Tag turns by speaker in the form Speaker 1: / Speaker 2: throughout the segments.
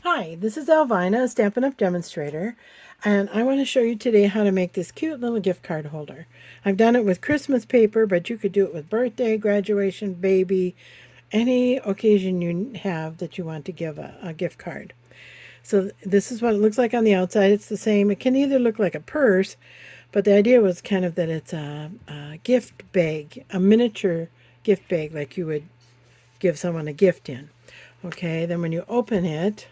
Speaker 1: Hi, this is Alvina, Stampin' Up! Demonstrator, and I want to show you today how to make this cute little gift card holder. I've done it with Christmas paper, but you could do it with birthday, graduation, baby, any occasion you have that you want to give a gift card. So this is what it looks like on the outside. It's the same. It can either look like a purse, but the idea was kind of that it's a gift bag, a miniature gift bag like you would give someone a gift in. Okay, then when you open it,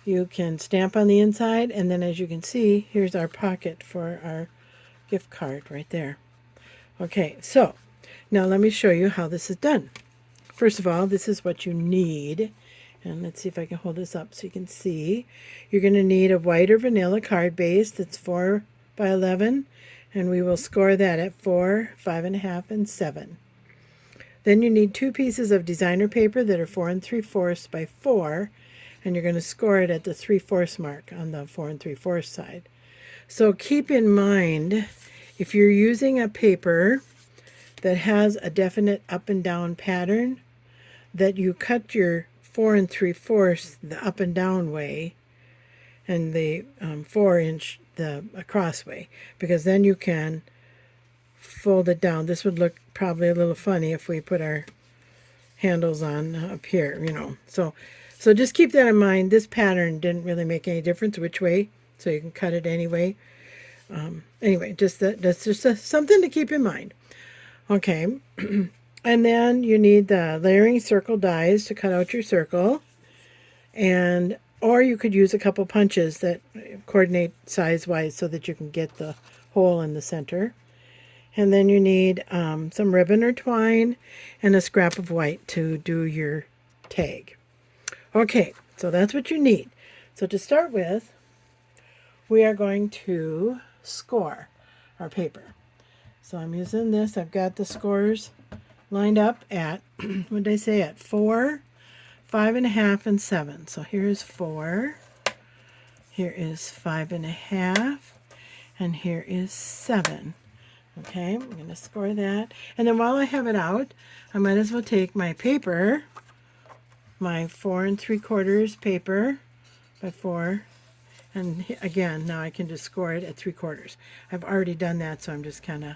Speaker 1: you can stamp on the inside, and then as you can see, here's our pocket for our gift card right there. Okay, so now let me show you how this is done. First of all, this is what you need. And let's see if I can hold this up so you can see. You're going to need a white or vanilla card base that's 4 by 11, and we will score that at 4, 5.5, and 7. Then you need 2 pieces of designer paper that are 4 3/4 by 4, and you're going to score it at the 3/4 mark on the 4 3/4 side. So keep in mind, if you're using a paper that has a definite up and down pattern, that you cut your 4 3/4 the up and down way, and the 4-inch the across way, because then you can fold it down. This would look probably a little funny if we put our handles on up here, So just keep that in mind. This pattern didn't really make any difference which way, so you can cut it anyway. Anyway, that's just something to keep in mind. Okay, and then you need the layering circle dies to cut out your circle, or you could use a couple punches that coordinate size-wise so that you can get the hole in the center. And then you need some ribbon or twine and a scrap of white to do your tag. Okay, so that's what you need. So to start with, we are going to score our paper. So I'm using this. I've got the scores lined up at, what did I say, at 4, 5.5, and 7. So here's 4, here is 5.5, and here is 7. Okay, I'm going to score that. And then while I have it out, I might as well take my paper, my 4 3/4 paper by 4, and again, now I can just score it at 3/4. I've already done that, so I'm just kind of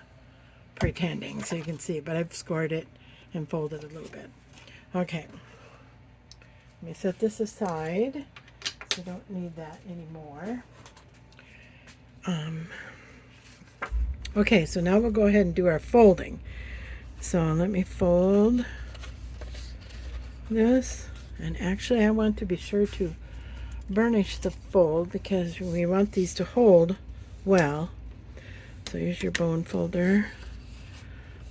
Speaker 1: pretending so you can see, but I've scored it and folded a little bit. Okay, let me set this aside, so I don't need that anymore. Okay, so now we'll go ahead and do our folding. So let me fold this, and actually I want to be sure to burnish the fold because we want these to hold well. So here's your bone folder.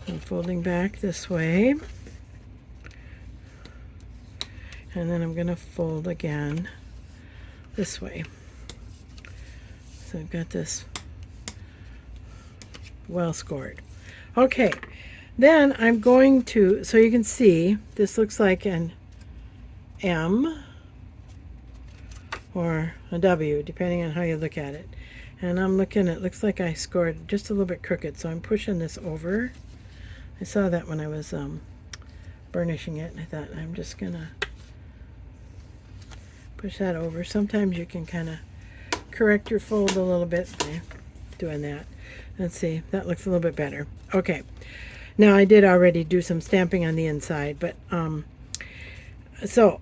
Speaker 1: I'm folding back this way, and then I'm going to fold again this way. So I've got this well scored. Okay, then I'm going to, so you can see this looks like an M or a W depending on how you look at it, and I'm looking, it looks like I scored just a little bit crooked, so I'm pushing this over. I saw that when I was burnishing it, and I thought I'm just gonna push that over. Sometimes you can kind of correct your fold a little bit by doing that. Let's see, that looks a little bit better. Okay, now I did already do some stamping on the inside, but so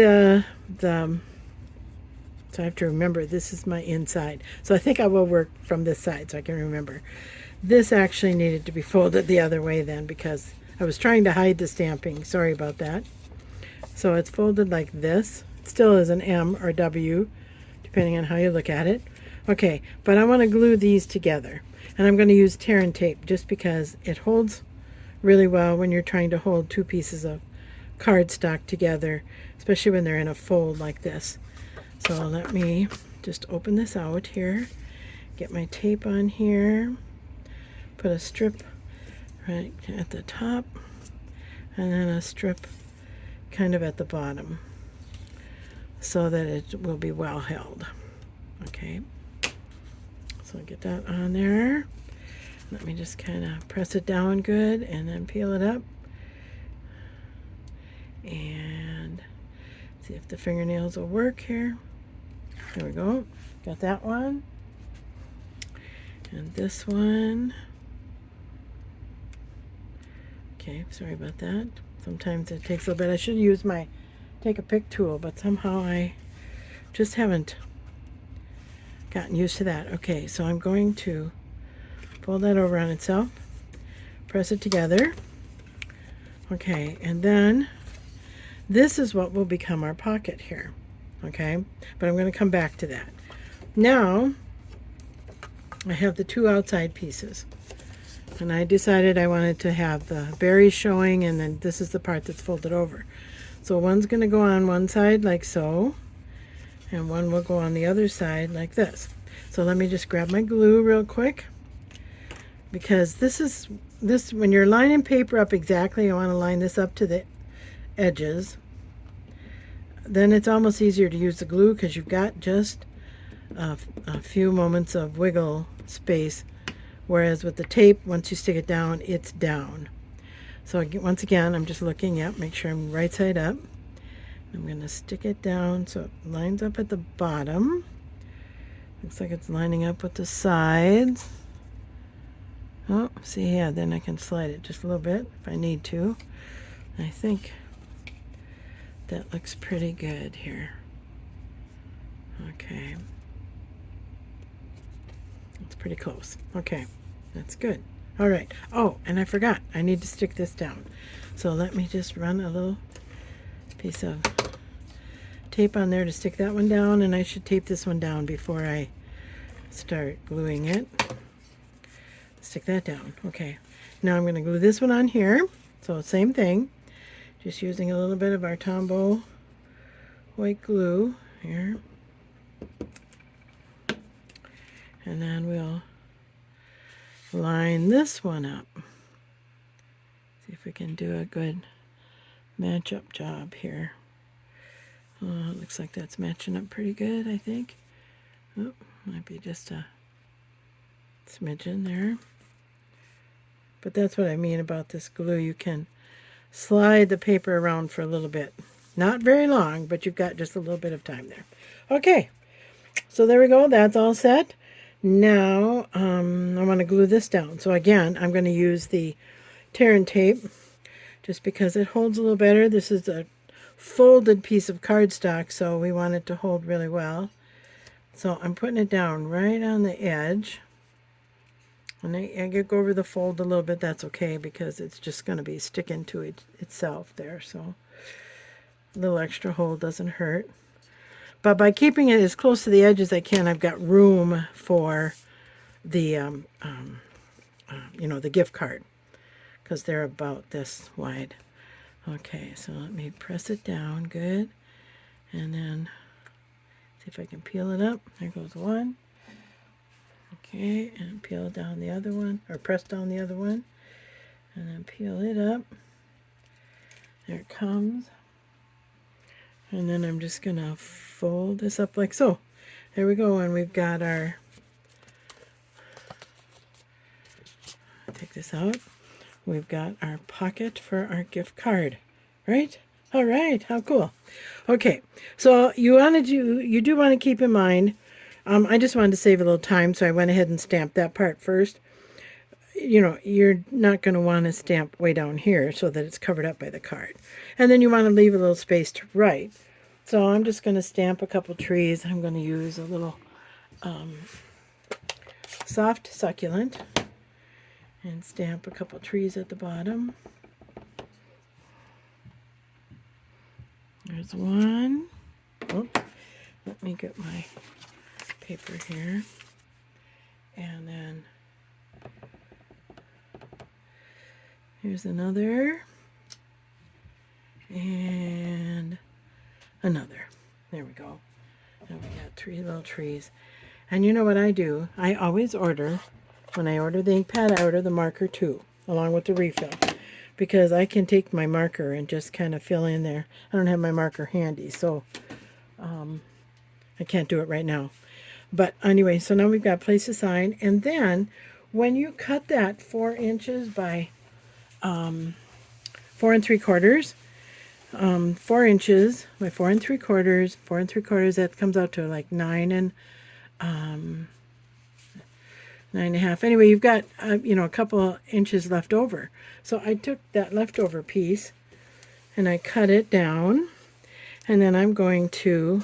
Speaker 1: so I have to remember this is my inside. So I think I will work from this side so I can remember. This actually needed to be folded the other way then because I was trying to hide the stamping. Sorry about that. So it's folded like this. It still is an M or W depending on how you look at it. Okay, but I want to glue these together. And I'm going to use tear and tape just because it holds really well when you're trying to hold 2 pieces of cardstock together, especially when they're in a fold like this. So let me just open this out here, get my tape on here, put a strip right at the top, and then a strip kind of at the bottom so that it will be well held. Okay. So get that on there. Let me just kind of press it down good and then peel it up. And See if the fingernails will work here. There we go. Got that one. And this one. Okay, sorry about that. Sometimes it takes a little bit. I should use my take a pick tool, but somehow I just haven't gotten used to that. Okay, so I'm going to fold that over on itself, press it together. Okay, and then this is what will become our pocket here. Okay, but I'm going to come back to that. Now I have the two outside pieces, and I decided I wanted to have the berries showing, and then this is the part that's folded over. So one's going to go on one side like so, and one will go on the other side like this. So let me just grab my glue real quick, because this when you're lining paper up exactly, I want to line this up to the edges. Then it's almost easier to use the glue because you've got just a few moments of wiggle space, whereas with the tape, once you stick it down, it's down. So once again, I'm just looking up, make sure I'm right side up. I'm going to stick it down so it lines up at the bottom. Looks like it's lining up with the sides. Oh, see, yeah, then I can slide it just a little bit if I need to. I think that looks pretty good here. Okay. It's pretty close. Okay, that's good. All right. Oh, and I forgot. I need to stick this down. So let me just run a little piece of tape on there to stick that one down, and I should tape this one down before I start gluing it. Stick that down. Okay. Now I'm going to glue this one on here. So same thing. Just using a little bit of our Tombow white glue here. And then we'll line this one up. See if we can do a good match-up job here. Oh, it looks like that's matching up pretty good, I think. Oh, might be just a smidgen there. But that's what I mean about this glue. You can slide the paper around for a little bit. Not very long, but you've got just a little bit of time there. Okay, so there we go. That's all set. Now I want to glue this down. So again, I'm going to use the tear and tape just because it holds a little better. This is a folded piece of cardstock, so we want it to hold really well. So I'm putting it down right on the edge. And I go over the fold a little bit. That's okay because it's just going to be sticking to itself there. So a little extra hold doesn't hurt. But by keeping it as close to the edge as I can, I've got room for the, the gift card, because they're about this wide. Okay, so let me press it down, good. And then see if I can peel it up. There goes one. Okay, and peel down the other one, or press down the other one. And then peel it up. There it comes. And then I'm just going to fold this up like so. There we go, and we've got our, take this out, we've got our pocket for our gift card, right? All right, how cool. Okay, so you do want to keep in mind, I just wanted to save a little time, so I went ahead and stamped that part first. You know, you're not going to want to stamp way down here so that it's covered up by the card. And then you want to leave a little space to write. So I'm just going to stamp a couple trees. I'm going to use a little soft succulent and stamp a couple trees at the bottom. There's one. Oh, let me get my paper here. And then here's another. And another. There we go. And we got 3 little trees. And you know what I do? I always order, when I order the ink pad, I order the marker too, along with the refill. Because I can take my marker and just kind of fill in there. I don't have my marker handy, so I can't do it right now. But anyway, so now we've got place to sign. And then when you cut that 4 inches by 4 3/4, 4 inches by 4 3/4. 4 3/4, that comes out to like 9 and 9.5. Anyway, you've got a couple inches left over. So I took that leftover piece and I cut it down, and then I'm going to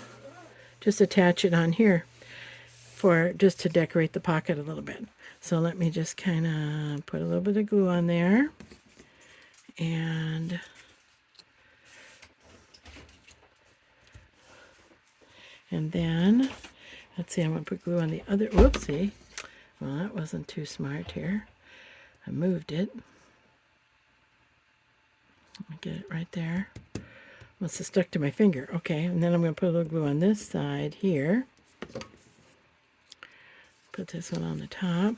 Speaker 1: just attach it on here for just to decorate the pocket a little bit. So let me just kind of put a little bit of glue on there, and then let's see, I'm going to put glue on the other. Whoopsie. Well, that wasn't too smart here. I moved it. Let me get it right there. Must have stuck to my finger. Okay, and then I'm going to put a little glue on this side here. Put this one on the top.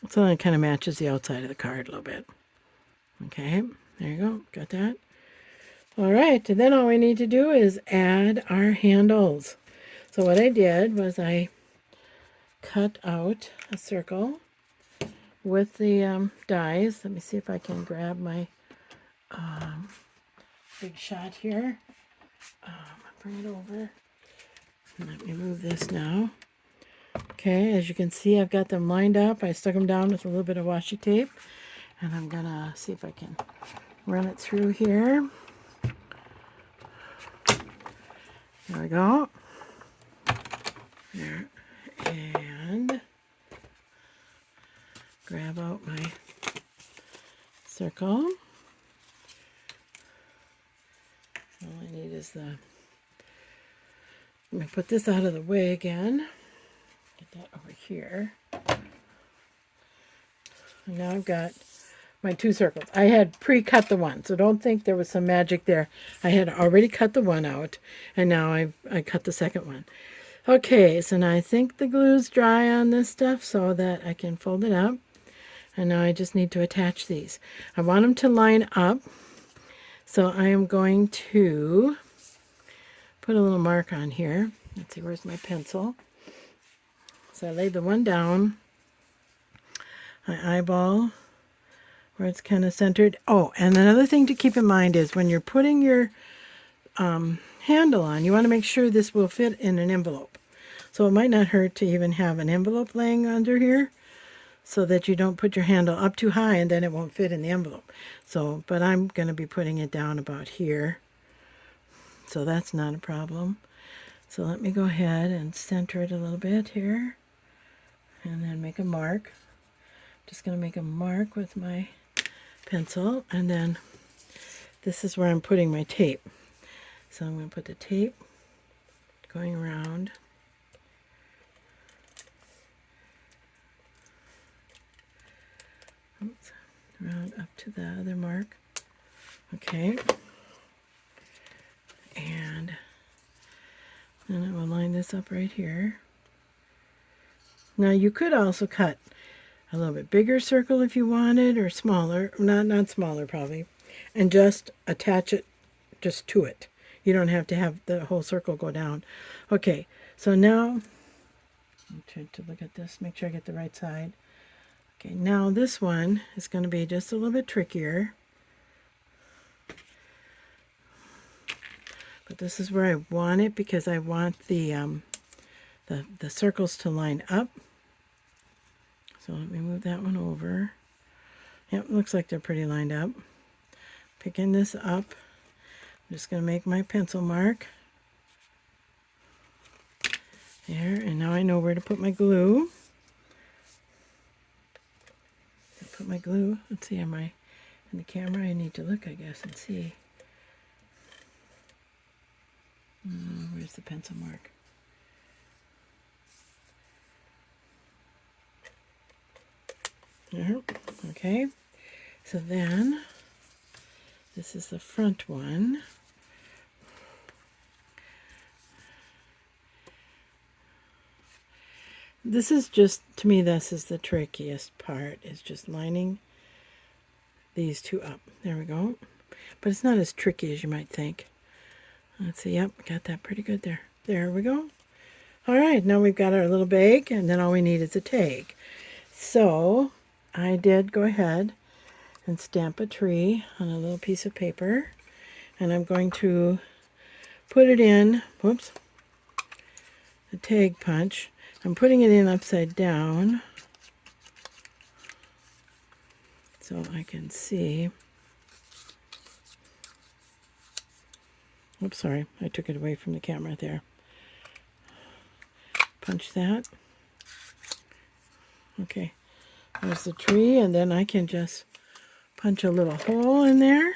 Speaker 1: So then it kind of matches the outside of the card a little bit. Okay, there you go. Got that? All right, and then all we need to do is add our handles. So what I did was I cut out a circle with the dies. Let me see if I can grab my big shot here. Bring it over. Let me move this now. Okay, as you can see, I've got them lined up. I stuck them down with a little bit of washi tape, and I'm gonna see if I can run it through here. There we go. There. And grab out my circle. All I need is I'm going to put this out of the way again. Get that over here. And now I've got my 2 circles. I had pre-cut the one, so don't think there was some magic there. I had already cut the one out, and now I cut the second one. Okay, so now I think the glue's dry on this stuff so that I can fold it up. And now I just need to attach these. I want them to line up, so I am going to put a little mark on here. Let's see, where's my pencil? So I laid the one down. I eyeball where it's kind of centered. Oh, and another thing to keep in mind is when you're putting your handle on, you want to make sure this will fit in an envelope. So it might not hurt to even have an envelope laying under here so that you don't put your handle up too high and then it won't fit in the envelope. So, but I'm going to be putting it down about here. So that's not a problem. So let me go ahead and center it a little bit here and then make a mark. Just going to make a mark with my pencil, and then this is where I'm putting my tape. So I'm going to put the tape going around. Oops, around up to the other mark. Okay. And then I will line this up right here. Now you could also cut a little bit bigger circle if you wanted, or smaller, not smaller probably, and just attach it just to it. You don't have to have the whole circle go down. Okay, so now, I'm trying to look at this, make sure I get the right side. Okay, now this one is going to be just a little bit trickier. But this is where I want it because I want the circles to line up. So let me move that one over. Yep, looks like they're pretty lined up. Picking this up. I'm just going to make my pencil mark. There, and now I know where to put my glue. Put my glue. Let's see, am I in the camera? I need to look, I guess, and see. Where's the pencil mark? There. Okay. So then, this is the front one. This is just, to me, this is the trickiest part, is just lining these two up. There we go. But it's not as tricky as you might think. Let's see, yep, got that pretty good there. There we go. All right, now we've got our little bag, and then all we need is a tag. So I did go ahead and stamp a tree on a little piece of paper. And I'm going to put it in, whoops, the tag punch. I'm putting it in upside down so I can see. Oops, sorry, I took it away from the camera there. Punch that. Okay, there's the tree, and then I can just punch a little hole in there.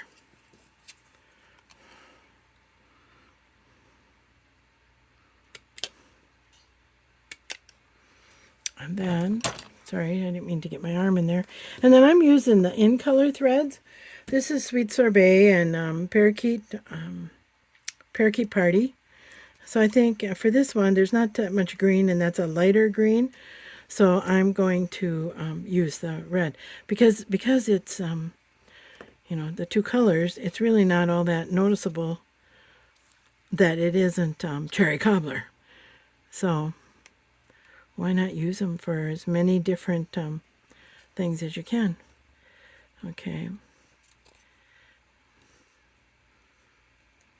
Speaker 1: And then, sorry, I didn't mean to get my arm in there. And then I'm using the in color threads. This is Sweet Sorbet and Parakeet Party. So I think for this one, there's not that much green, and that's a lighter green. So I'm going to use the red because it's you know, the two colors. It's really not all that noticeable that it isn't cherry cobbler. So why not use them for as many different things as you can? Okay.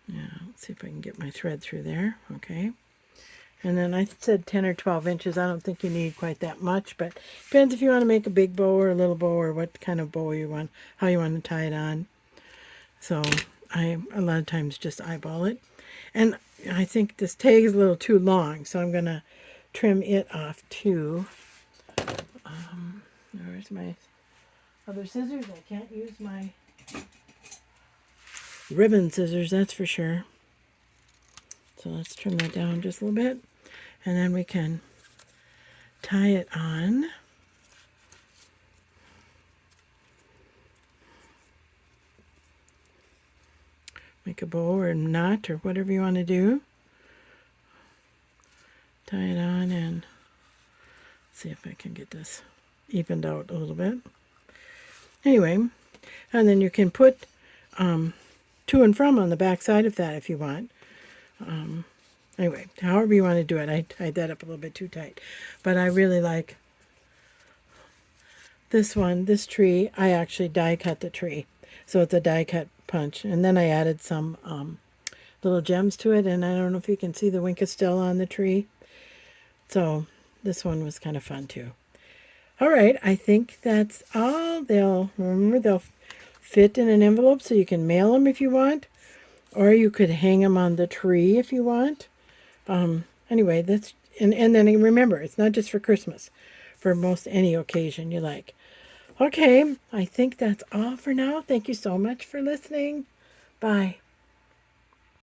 Speaker 1: Yeah, let's see if I can get my thread through there. Okay. And then I said 10 or 12 inches. I don't think you need quite that much, but depends if you want to make a big bow or a little bow or what kind of bow you want, how you want to tie it on. So I a lot of times just eyeball it. And I think this tag is a little too long, so I'm going to trim it off too. Where's my other scissors? I can't use my ribbon scissors, that's for sure. So let's trim that down just a little bit. And then we can tie it on. Make a bow or a knot or whatever you want to do. Tie it on and see if I can get this evened out a little bit. Anyway, and then you can put to and from on the back side of that if you want. Anyway, however you want to do it. I tied that up a little bit too tight. But I really like this one, this tree. I actually die cut the tree. So it's a die cut punch. And then I added some little gems to it. And I don't know if you can see the Winkastel on the tree. So this one was kind of fun too. All right, I think that's all. They'll fit in an envelope so you can mail them if you want. Or you could hang them on the tree if you want. Anyway, that's and then remember, it's not just for Christmas, for most any occasion you like. Okay, I think that's all for now. Thank you so much for listening. Bye.